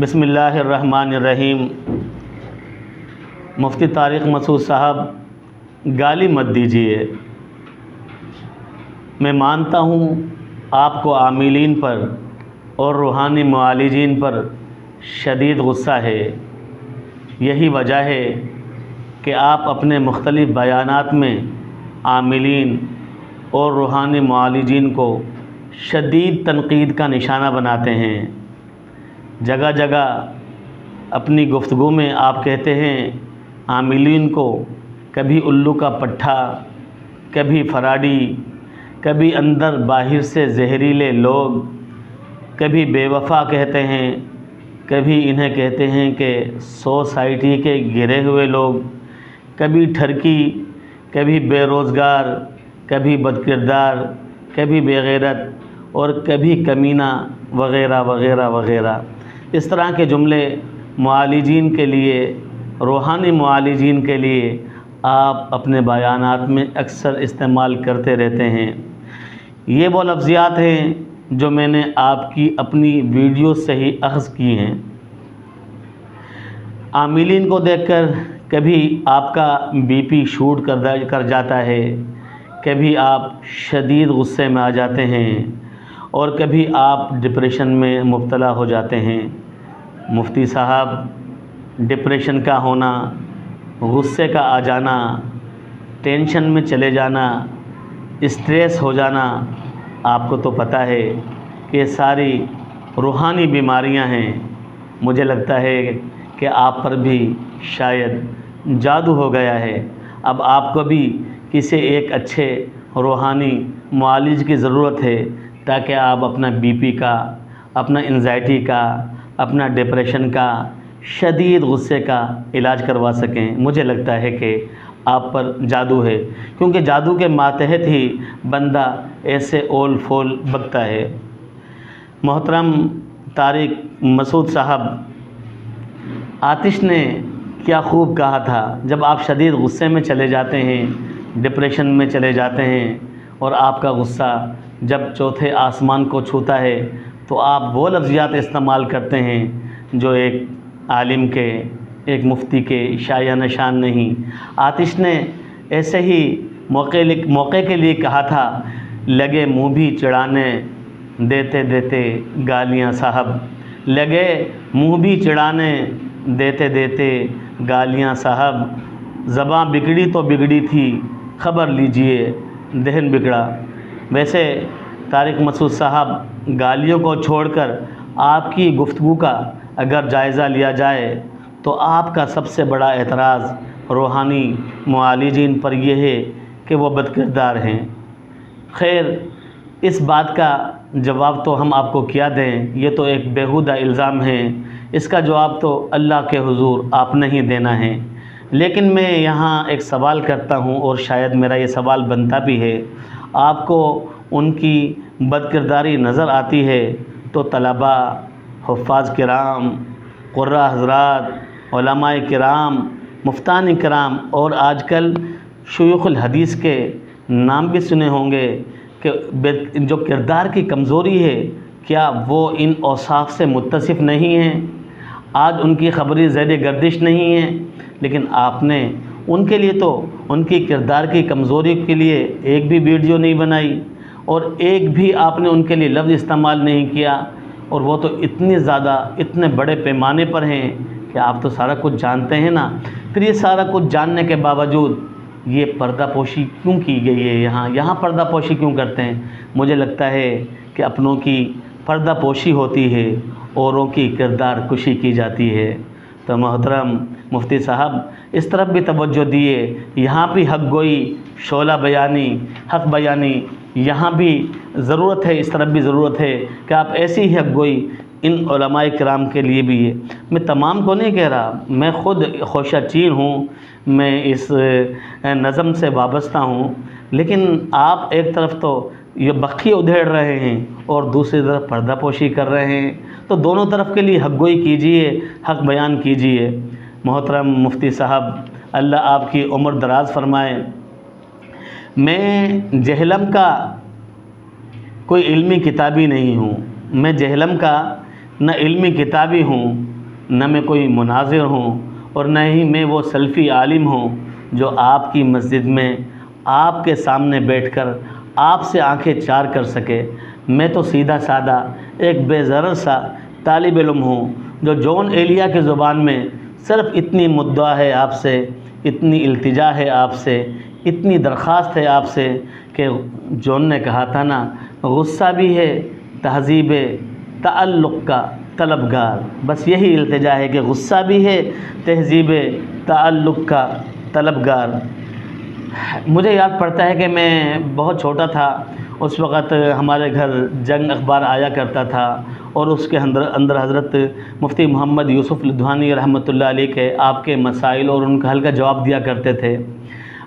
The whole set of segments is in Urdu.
بسم اللہ الرحمن الرحیم۔ مفتی طارق مسعود صاحب، گالی مت دیجیے۔ میں مانتا ہوں آپ کو عاملین پر اور روحانی معالجین پر شدید غصہ ہے۔ یہی وجہ ہے کہ آپ اپنے مختلف بیانات میں عاملین اور روحانی معالجین کو شدید تنقید کا نشانہ بناتے ہیں۔ جگہ جگہ اپنی گفتگو میں آپ کہتے ہیں عاملین کو کبھی الو کا پٹھا، کبھی فراڈی، کبھی اندر باہر سے زہریلے لوگ، کبھی بے وفا کہتے ہیں، کبھی انہیں کہتے ہیں کہ سوسائٹی کے گرے ہوئے لوگ، کبھی ٹھرکی، کبھی بے روزگار، کبھی بدکردار، کبھی بے غیرت اور کبھی کمینہ وغیرہ وغیرہ وغیرہ۔ اس طرح کے جملے معالجین کے لیے، روحانی معالجین کے لیے آپ اپنے بیانات میں اکثر استعمال کرتے رہتے ہیں۔ یہ وہ لفظیات ہیں جو میں نے آپ کی اپنی ویڈیو سے ہی اخذ کی ہیں۔ عاملین کو دیکھ کر کبھی آپ کا بی پی شوٹ کر جاتا ہے، کبھی آپ شدید غصے میں آ جاتے ہیں اور کبھی آپ ڈپریشن میں مبتلا ہو جاتے ہیں۔ مفتی صاحب، ڈپریشن کا ہونا، غصے کا آ جانا، ٹینشن میں چلے جانا، اسٹریس ہو جانا، آپ کو تو پتہ ہے کہ ساری روحانی بیماریاں ہیں۔ مجھے لگتا ہے کہ آپ پر بھی شاید جادو ہو گیا ہے۔ اب آپ کو بھی کسی ایک اچھے روحانی معالج کی ضرورت ہے تاکہ آپ اپنا بی پی کا، اپنا انزائٹی کا، اپنا ڈپریشن کا، شدید غصے کا علاج کروا سکیں۔ مجھے لگتا ہے کہ آپ پر جادو ہے، کیونکہ جادو کے ماتحت ہی بندہ ایسے اول پھول بکتا ہے۔ محترم طارق مسعود صاحب، آتش نے کیا خوب کہا تھا، جب آپ شدید غصے میں چلے جاتے ہیں، ڈپریشن میں چلے جاتے ہیں اور آپ کا غصہ جب چوتھے آسمان کو چھوتا ہے تو آپ وہ لفظیات استعمال کرتے ہیں جو ایک عالم کے، ایک مفتی کے شایع نشان نہیں۔ آتش نے ایسے ہی موقع کے لیے کہا تھا، لگے منہ بھی چڑھانے دیتے دیتے گالیاں صاحب، لگے منہ بھی چڑھانے دیتے دیتے گالیاں صاحب، زباں بگڑی تو بگڑی تھی، خبر لیجئے دہن بگڑا۔ ویسے طارق مسعود صاحب، گالیوں کو چھوڑ کر آپ کی گفتگو کا اگر جائزہ لیا جائے تو آپ کا سب سے بڑا اعتراض روحانی معالجین پر یہ ہے کہ وہ بدکردار ہیں۔ خیر، اس بات کا جواب تو ہم آپ کو کیا دیں، یہ تو ایک بیہودہ الزام ہے، اس کا جواب تو اللہ کے حضور آپ نے ہی دینا ہے۔ لیکن میں یہاں ایک سوال کرتا ہوں اور شاید میرا یہ سوال بنتا بھی ہے، آپ کو ان کی بدکرداری نظر آتی ہے تو طلباء، حفاظ کرام، قراء حضرات، علماء کرام، مفتان کرام اور آج کل شیوخ الحدیث کے نام بھی سنے ہوں گے کہ جو کردار کی کمزوری ہے، کیا وہ ان اوصاف سے متصف نہیں ہیں؟ آج ان کی خبری زیر گردش نہیں ہے، لیکن آپ نے ان کے لیے تو ان کی کردار کی کمزوری کے لیے ایک بھی ویڈیو نہیں بنائی اور ایک بھی آپ نے ان کے لیے لفظ استعمال نہیں کیا، اور وہ تو اتنی زیادہ، اتنے بڑے پیمانے پر ہیں کہ آپ تو سارا کچھ جانتے ہیں نا۔ پھر یہ سارا کچھ جاننے کے باوجود یہ پردہ پوشی کیوں کی گئی ہے؟ یہاں پردہ پوشی کیوں کرتے ہیں؟ مجھے لگتا ہے کہ اپنوں کی پردہ پوشی ہوتی ہے، اوروں کی کردار کشی کی جاتی ہے۔ تو محترم مفتی صاحب، اس طرف بھی توجہ دیے، یہاں بھی حق گوئی، شعلہ بیانی، حق بیانی، یہاں بھی ضرورت ہے، اس طرف بھی ضرورت ہے کہ آپ ایسی ہی حق گوئی ان علماء کرام کے لیے بھی ہے۔ میں تمام کو نہیں کہہ رہا، میں خود خوشہ چین ہوں، میں اس نظم سے وابستہ ہوں، لیکن آپ ایک طرف تو یہ بخی ادھیڑ رہے ہیں اور دوسری طرف پردہ پوشی کر رہے ہیں، تو دونوں طرف کے لیے حق گوئی کیجیے، حق بیان کیجیے۔ محترم مفتی صاحب، اللہ آپ کی عمر دراز فرمائے۔ میں جہلم کا کوئی علمی کتابی نہیں ہوں، میں جہلم کا نہ علمی کتابی ہوں، نہ میں کوئی مناظر ہوں، اور نہ ہی میں وہ سلفی عالم ہوں جو آپ کی مسجد میں آپ کے سامنے بیٹھ کر آپ سے آنکھیں چار کر سکے۔ میں تو سیدھا سادہ ایک بے ضرر سا طالب علم ہوں جو جون ایلیا کی زبان میں صرف اتنی مدعا ہے آپ سے، اتنی التجا ہے آپ سے، اتنی درخواست ہے آپ سے کہ جون نے کہا تھا نا، غصہ بھی ہے تہذیب تعلق کا طلبگار، بس یہی التجا ہے کہ غصہ بھی ہے تہذیب تعلق کا طلبگار۔ مجھے یاد پڑتا ہے کہ میں بہت چھوٹا تھا، اس وقت ہمارے گھر جنگ اخبار آیا کرتا تھا، اور اس کے اندر حضرت مفتی محمد یوسف لدھوانی رحمۃ اللہ علیہ کے آپ کے مسائل اور ان کا حل کا جواب دیا کرتے تھے۔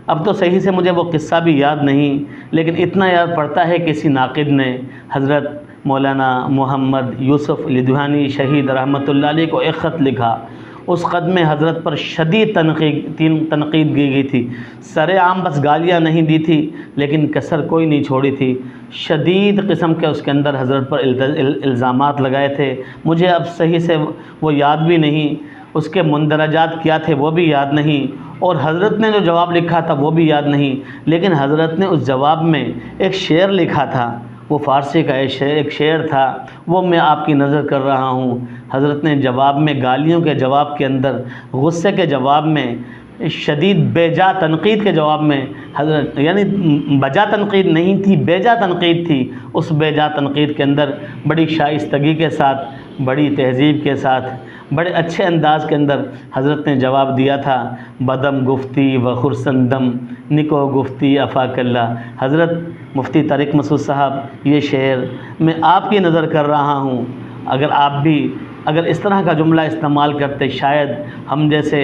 اب تو صحیح سے مجھے وہ قصہ بھی یاد نہیں، لیکن اتنا یاد پڑتا ہے کہ کسی ناقد نے حضرت مولانا محمد یوسف لدھوانی شہید رحمۃ اللہ علیہ کو ایک خط لکھا۔ اس خط میں حضرت پر شدید تنقید کی گئی تھی، سر عام بس گالیاں نہیں دی تھی لیکن کسر کوئی نہیں چھوڑی تھی، شدید قسم کے اس کے اندر حضرت پر الزامات لگائے تھے۔ مجھے اب صحیح سے وہ یاد بھی نہیں، اس کے مندرجات کیا تھے وہ بھی یاد نہیں، اور حضرت نے جو جواب لکھا تھا وہ بھی یاد نہیں، لیکن حضرت نے اس جواب میں ایک شعر لکھا تھا، وہ فارسی کا ایک شعر تھا، وہ میں آپ کی نظر کر رہا ہوں۔ حضرت نے جواب میں، گالیوں کے جواب کے اندر، غصے کے جواب میں، شدید بے جا تنقید کے جواب میں، حضرت یعنی بجا تنقید نہیں تھی، بے جا تنقید تھی، اس بے جا تنقید کے اندر بڑی شائستگی کے ساتھ، بڑی تہذیب کے ساتھ، بڑے اچھے انداز کے اندر حضرت نے جواب دیا تھا، بدم گفتی و خرسندم نکو گفتی افاق اللہ۔ حضرت مفتی طارق مسعود صاحب، یہ شعر میں آپ کی نظر کر رہا ہوں، اگر آپ بھی اگر اس طرح کا جملہ استعمال کرتے، شاید ہم جیسے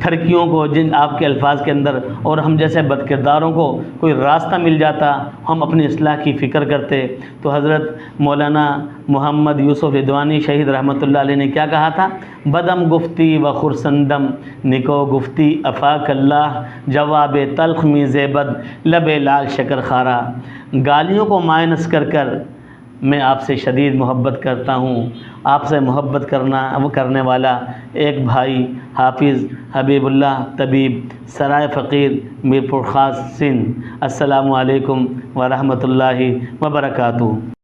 ٹھرکیوں کو جن آپ کے الفاظ کے اندر، اور ہم جیسے بد کرداروں کو کوئی راستہ مل جاتا، ہم اپنی اصلاح کی فکر کرتے۔ تو حضرت مولانا محمد یوسف لدھوانی شہید رحمۃ اللہ علیہ نے کیا کہا تھا؟ بدم گفتی و خرسندم نکو گفتی افاق اللہ، جواب تلخ می زیبد لب لال شکر خارا۔ گالیوں کو مائنس کر میں آپ سے شدید محبت کرتا ہوں۔ آپ سے محبت کرنے والا ایک بھائی حافظ حبیب اللہ طبیب، سرائے فقیر، میرپور خاص، سندھ۔ السلام علیکم ورحمۃ اللہ وبرکاتہ۔